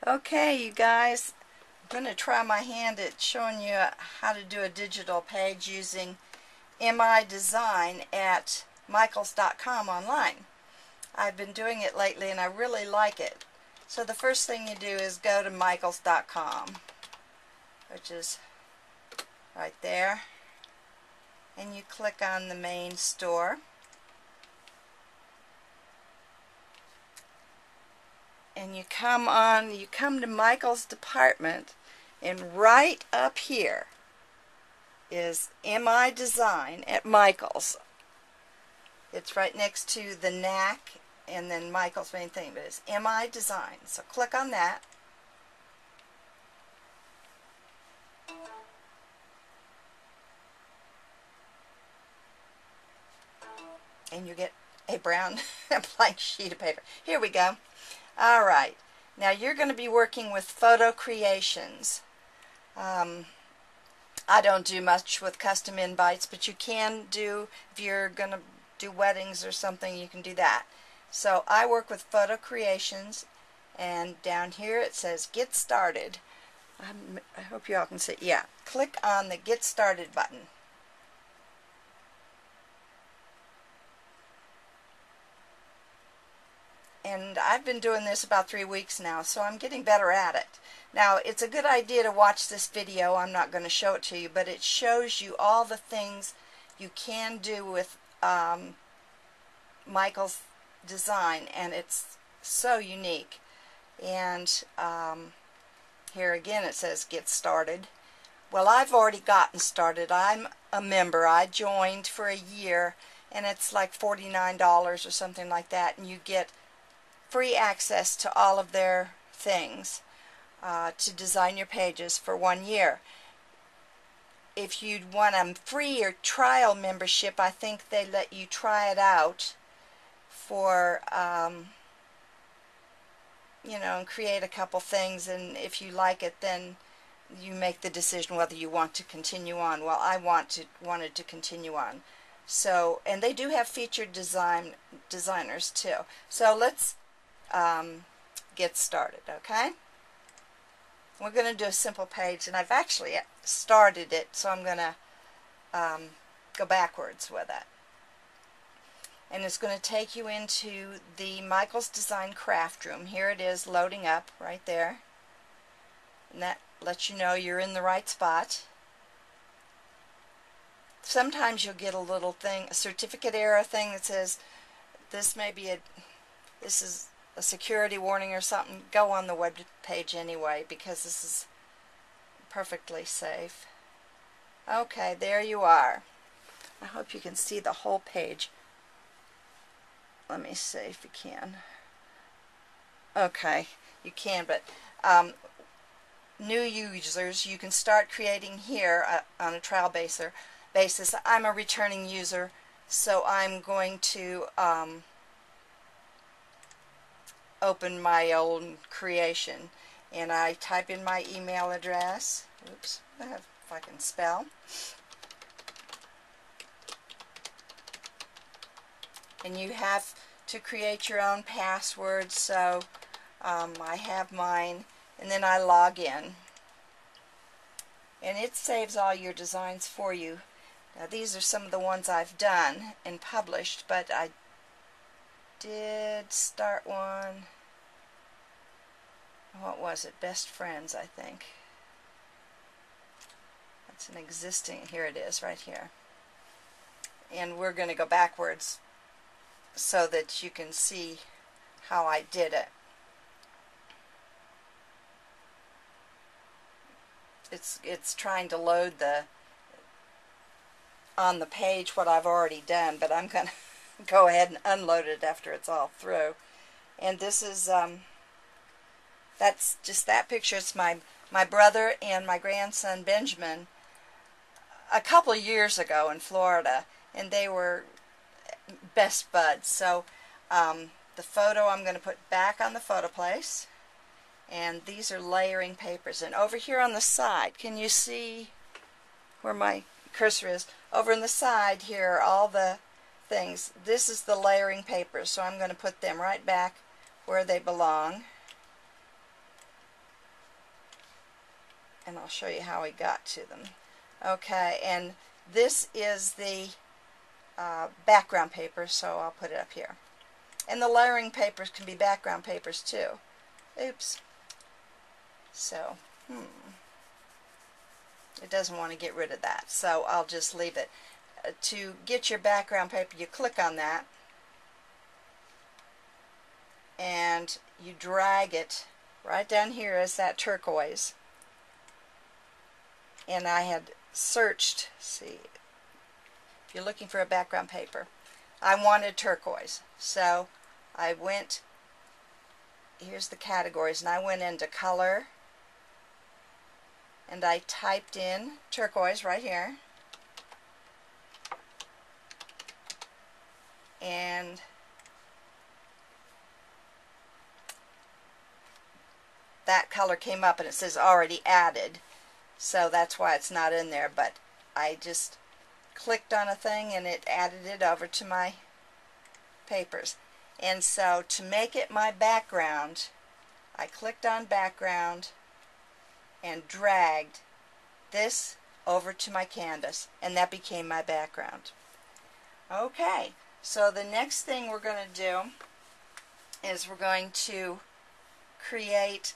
Okay, you guys, I'm going to try my hand at showing you how to do a digital page using MiDesign at michaels.com online. I've been doing it lately and I really like it. So the first thing you do is go to michaels.com, which is right there, and you click on the main store. And you come to Michael's department, and right up here is MiDesign at Michael's. It's right next to the NAC and then Michael's main thing, but it's MiDesign. So click on that. And you get a brown blank sheet of paper. Here we go. All right. Now you're going to be working with photo creations. I don't do much with custom invites, but you can do, if you're going to do weddings or something, you can do that. So I work with photo creations, and down here it says Get Started. I hope you all can see. Yeah, click on the Get Started button. And I've been doing this about 3 weeks now, so I'm getting better at it. Now, it's a good idea to watch this video. I'm not going to show it to you, but it shows you all the things you can do with Michael's design, and it's so unique. And here again it says Get Started. Well, I've already gotten started. I'm a member. I joined for a year, and it's like $49 or something like that, and you get free access to all of their things to design your pages for 1 year. If you'd want a free or trial membership, I think they let you try it out for you know, and create a couple things, and if you like it, then you make the decision whether you want to continue on. Well, I wanted to continue on. So, and they do have featured designers too. So let's get started, okay? We're going to do a simple page, and I've actually started it, so I'm going to go backwards with it. And it's going to take you into the Michael's Design Craft Room. Here it is loading up right there. And that lets you know you're in the right spot. Sometimes you'll get a little thing, a certificate error thing that says this is a security warning or something. Go on the web page anyway, because this is perfectly safe. Okay, there you are. I hope you can see the whole page. Let me see if you can. Okay, you can, but new users, you can start creating here on a trial basis. I'm a returning user, so I'm going to open my own creation, and I type in my email address. Oops, if I can spell. And you have to create your own password, so I have mine, and then I log in. And it saves all your designs for you. Now these are some of the ones I've done and published, but I did start one. What was it? Best Friends, I think. That's an existing, here it is, right here. And we're going to go backwards so that you can see how I did it. It's trying to load on the page what I've already done, but I'm going to go ahead and unload it after it's all through. And this is that's just that picture. It's my brother and my grandson Benjamin a couple of years ago in Florida, and they were best buds. So the photo I'm going to put back on the photo place, and these are layering papers. And over here on the side, can you see where my cursor is? Over on the side here are all the things. This is the layering papers, so I'm going to put them right back where they belong. and I'll show you how we got to them. Okay, and this is the background paper, so I'll put it up here. And the layering papers can be background papers too. Oops. So, it doesn't want to get rid of that, so I'll just leave it. To get your background paper, you click on that and you drag it right down here as that turquoise. And I had searched, see, if you're looking for a background paper, I wanted turquoise, so I went, here's the categories, and I went into color and I typed in turquoise right here, and that color came up and it says already added, so that's why it's not in there. But I just clicked on a thing and it added it over to my papers. And so to make it my background, I clicked on background and dragged this over to my canvas, and that became my background. Okay, so the next thing we're going to do is we're going to create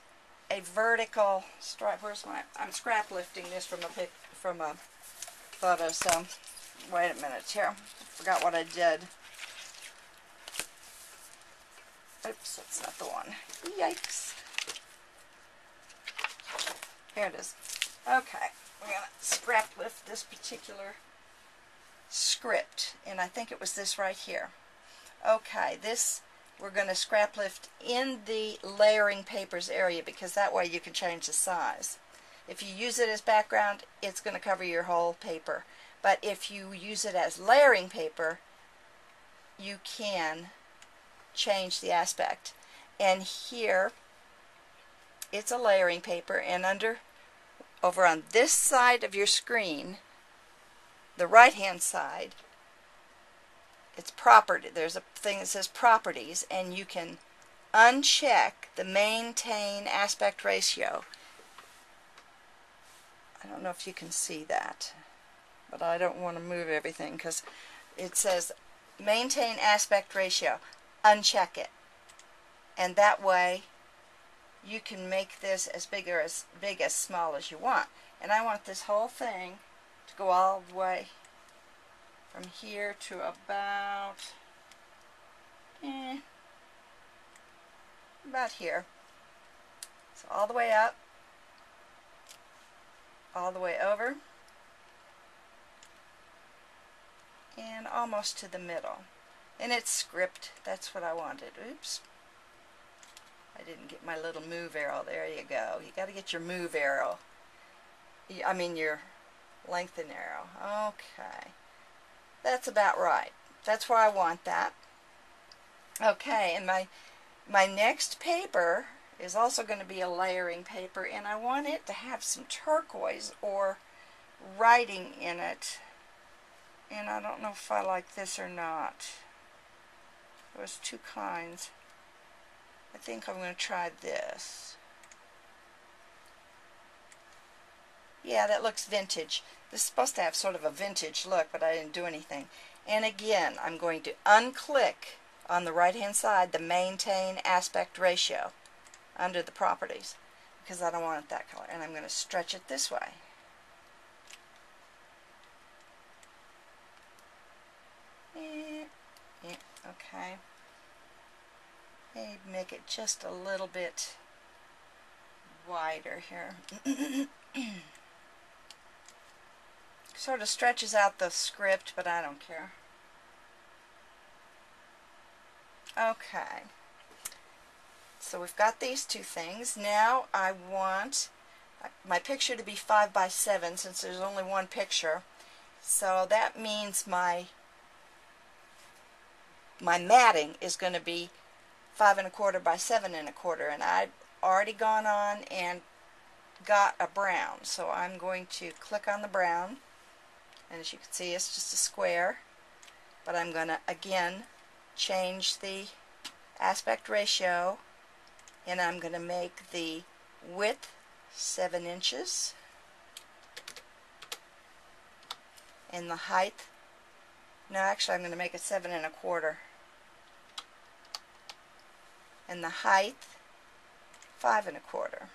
a vertical stripe. Where's my? I'm scrap lifting this from a photo. So wait a minute here. I forgot what I did. Oops, that's not the one. Yikes. Here it is. Okay, we're going to scrap lift this particular script, and I think it was this right here. Okay, this we're going to scrap lift in the layering papers area, because that way you can change the size. If you use it as background, it's going to cover your whole paper. But if you use it as layering paper, you can change the aspect. And here it's a layering paper, and over on this side of your screen, the right hand side, it's property. There's a thing that says properties, and you can uncheck the maintain aspect ratio. I don't know if you can see that, but I don't want to move everything because it says maintain aspect ratio. Uncheck it, and that way you can make this as big or as small as you want. And I want this whole thing to go all the way from here to about here. So all the way up, all the way over, and almost to the middle. And it's script. That's what I wanted. Oops. I didn't get my little move arrow. There you go. You got to get your move arrow. I mean your lengthen arrow. Okay. That's about right. That's where I want that. Okay, and my next paper is also going to be a layering paper, and I want it to have some turquoise or writing in it. And I don't know if I like this or not. There's two kinds. I think I'm going to try this. Yeah, that looks vintage. This is supposed to have sort of a vintage look, but I didn't do anything. And again, I'm going to unclick on the right hand side the maintain aspect ratio under the properties, because I don't want it that color. And I'm going to stretch it this way. Okay. Maybe make it just a little bit wider here. Sort of stretches out the script, but I don't care. Okay. So we've got these two things. Now I want my picture to be 5 by 7 since there's only one picture. So that means my matting is going to be 5 1/4 by 7 1/4, and I've already gone on and got a brown. So I'm going to click on the brown, and as you can see, it's just a square. But I'm going to again change the aspect ratio, and I'm going to make the width 7 inches. And the height, no, actually I'm going to make it 7 1/4. And the height, 5 1/4.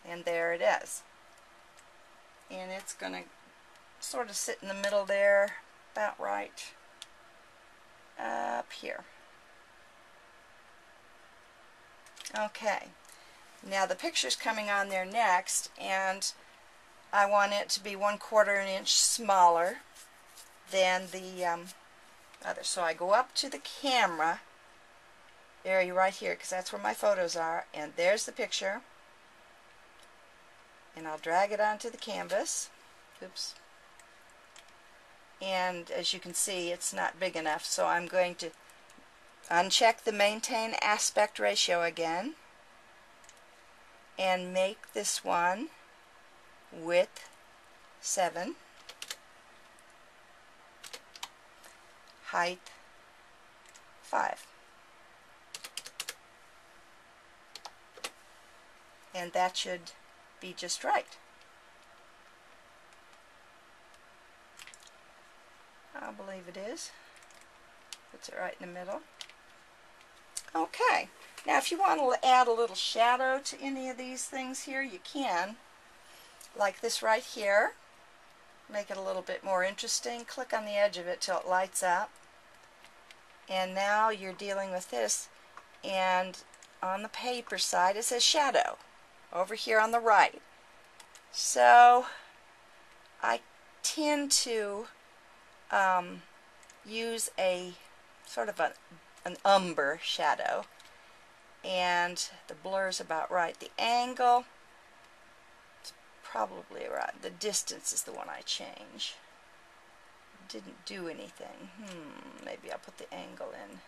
And there it is. And it's going to sort of sit in the middle there, about right up here. Okay, now the picture's coming on there next, and I want it to be 1/4 inch smaller than the other. So I go up to the camera area right here, because that's where my photos are, and there's the picture. And I'll drag it onto the canvas. Oops. And as you can see, it's not big enough, so I'm going to uncheck the maintain aspect ratio again and make this one width 7, height 5. And that should be just right. I believe it is. Puts it right in the middle. Okay, now if you want to add a little shadow to any of these things here, you can. Like this right here. Make it a little bit more interesting. Click on the edge of it till it lights up. And now you're dealing with this, and on the paper side it says shadow over here on the right. So I tend to use a sort of an umber shadow, and the blur's about right. The angle, it's probably right. The distance is the one I change. Didn't do anything. Maybe I'll put the angle in.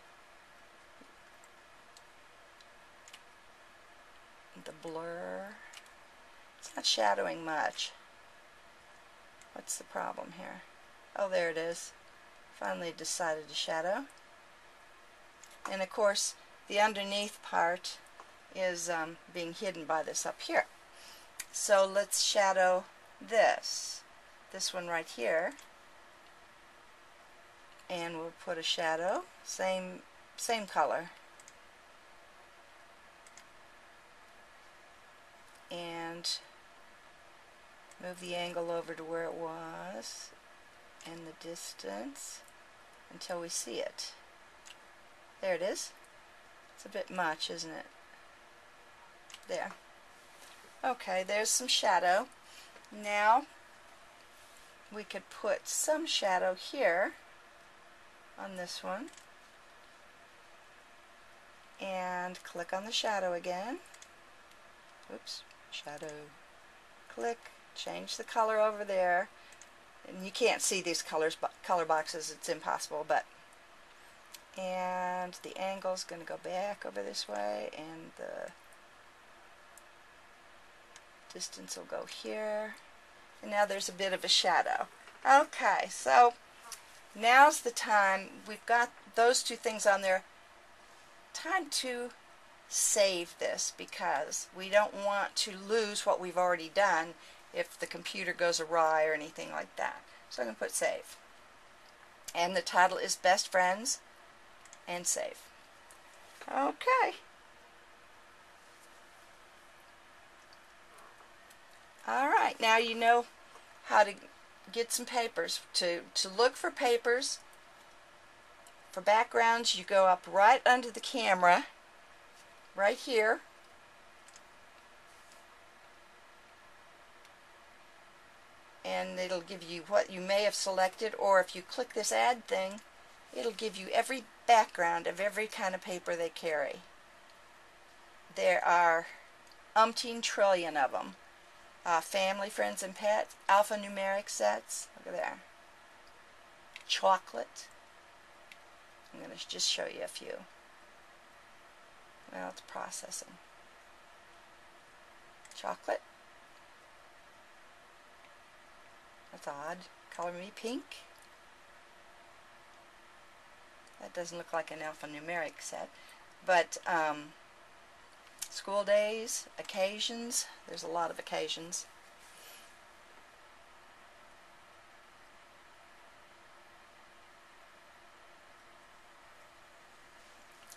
The blur, it's not shadowing much. What's the problem here? Oh, there it is. Finally decided to shadow. And of course the underneath part is being hidden by this up here. So let's shadow this one right here, and we'll put a shadow, same color, and move the angle over to where it was and the distance until we see it. There it is. It's a bit much, isn't it? There. Okay, there's some shadow. Now we could put some shadow here on this one, and click on the shadow again. Oops, shadow. Click, change the color over there. And you can't see these color boxes, it's impossible, but and the angle's going to go back over this way, and the distance will go here, and now there's a bit of a shadow. Okay, so now's the time. We've got those two things on there. Time to save this, because we don't want to lose what we've already done if the computer goes awry or anything like that. So I'm going to put save. And the title is Best Friends, and save. Okay. Alright, now you know how to get some papers. To look for papers, for backgrounds, you go up right under the camera, right here, and it'll give you what you may have selected, or if you click this add thing, it'll give you every background of every kind of paper they carry. There are umpteen trillion of them. Family, friends, and pets, alphanumeric sets, look at there. Chocolate. I'm going to just show you a few. Well, it's processing. Chocolate. That's odd. Color me pink. That doesn't look like an alphanumeric set. But school days, occasions, there's a lot of occasions.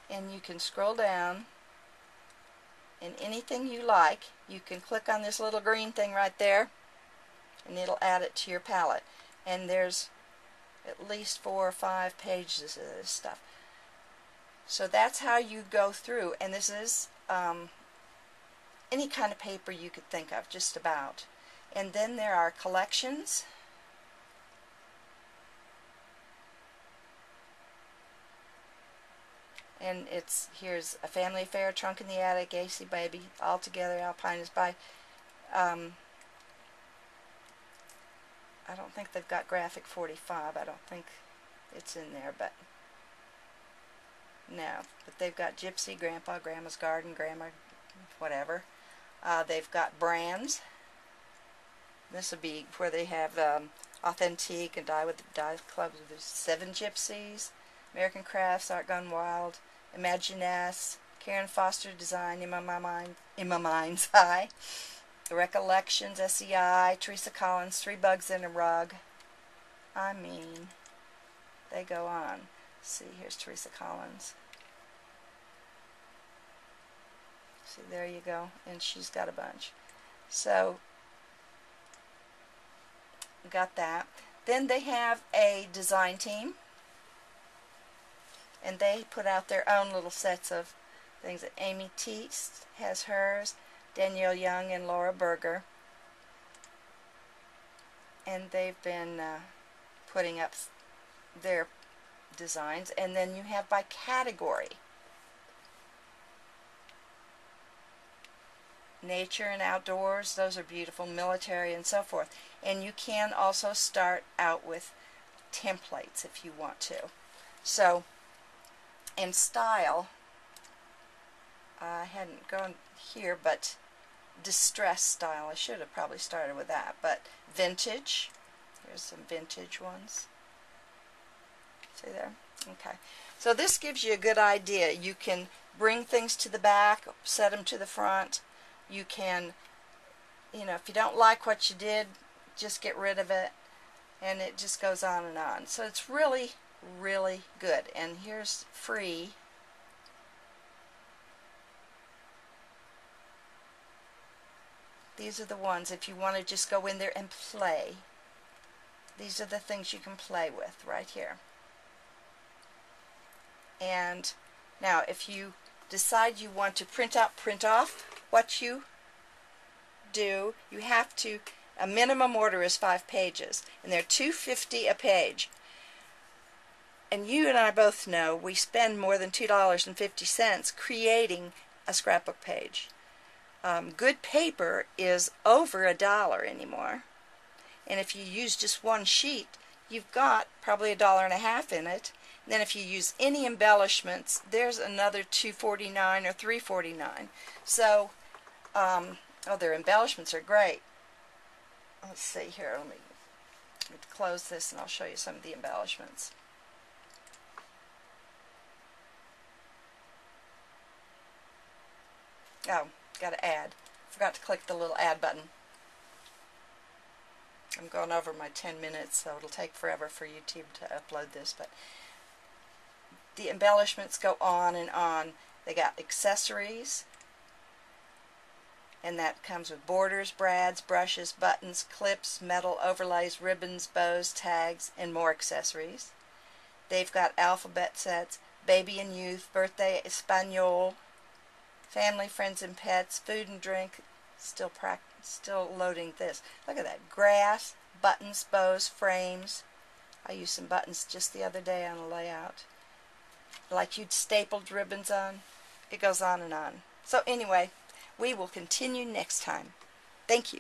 And you can scroll down, and anything you like, you can click on this little green thing right there, and it'll add it to your palette. And there's at least 4 or 5 pages of this stuff. So that's how you go through, and this is any kind of paper you could think of, just about. And then there are collections. And here's A Family Affair, Trunk in the Attic, AC Baby, All Together, Alpine is by, I don't think they've got Graphic 45, I don't think it's in there, but no, but they've got Gypsy, Grandpa, Grandma's Garden, Grandma, whatever. They've got brands. This would be where they have Authentique and Die with the Die Club. There's 7 Gypsies, American Crafts, Art Gone Wild, Imaginess, Karen Foster Design, In My Mind's Eye, The Recollections, SEI, Teresa Collins, 3 Bugs in a Rug. I mean, they go on. See, here's Teresa Collins. See, there you go, and she's got a bunch. So, got that. Then they have a design team, and they put out their own little sets of things. Amy Teest has hers, Danielle Young and Laura Berger, and they've been putting up their designs. And then you have by category: nature and outdoors, those are beautiful, military and so forth. And you can also start out with templates if you want to. So, in style, I hadn't gone here, but distress style, I should have probably started with that. But vintage, here's some vintage ones. See there? Okay. So this gives you a good idea. You can bring things to the back, set them to the front. You can, if you don't like what you did, just get rid of it. And it just goes on and on. So it's really, really good. And here's free. These are the ones, if you want to just go in there and play. These are the things you can play with right here. And now if you decide you want to print off what you do, you have to, a minimum order is 5 pages, and they're $2.50 a page. And you and I both know we spend more than $2.50 creating a scrapbook page. Good paper is over $1 anymore, and if you use just one sheet, you've got probably $1.50 in it. And then if you use any embellishments, there's another $2.49 or $3.49. So, their embellishments are great. Let's see here. Let me close this, and I'll show you some of the embellishments. Oh, got to add. Forgot to click the little add button. I'm going over my 10 minutes, so it'll take forever for YouTube to upload this, but the embellishments go on and on. They got accessories, and that comes with borders, brads, brushes, buttons, clips, metal overlays, ribbons, bows, tags, and more accessories. They've got alphabet sets, baby and youth, birthday Espanol, family, friends, and pets, food and drink. Still loading this. Look at that. Grass, buttons, bows, frames. I used some buttons just the other day on a layout. Like you'd stapled ribbons on. It goes on and on. So anyway, we will continue next time. Thank you.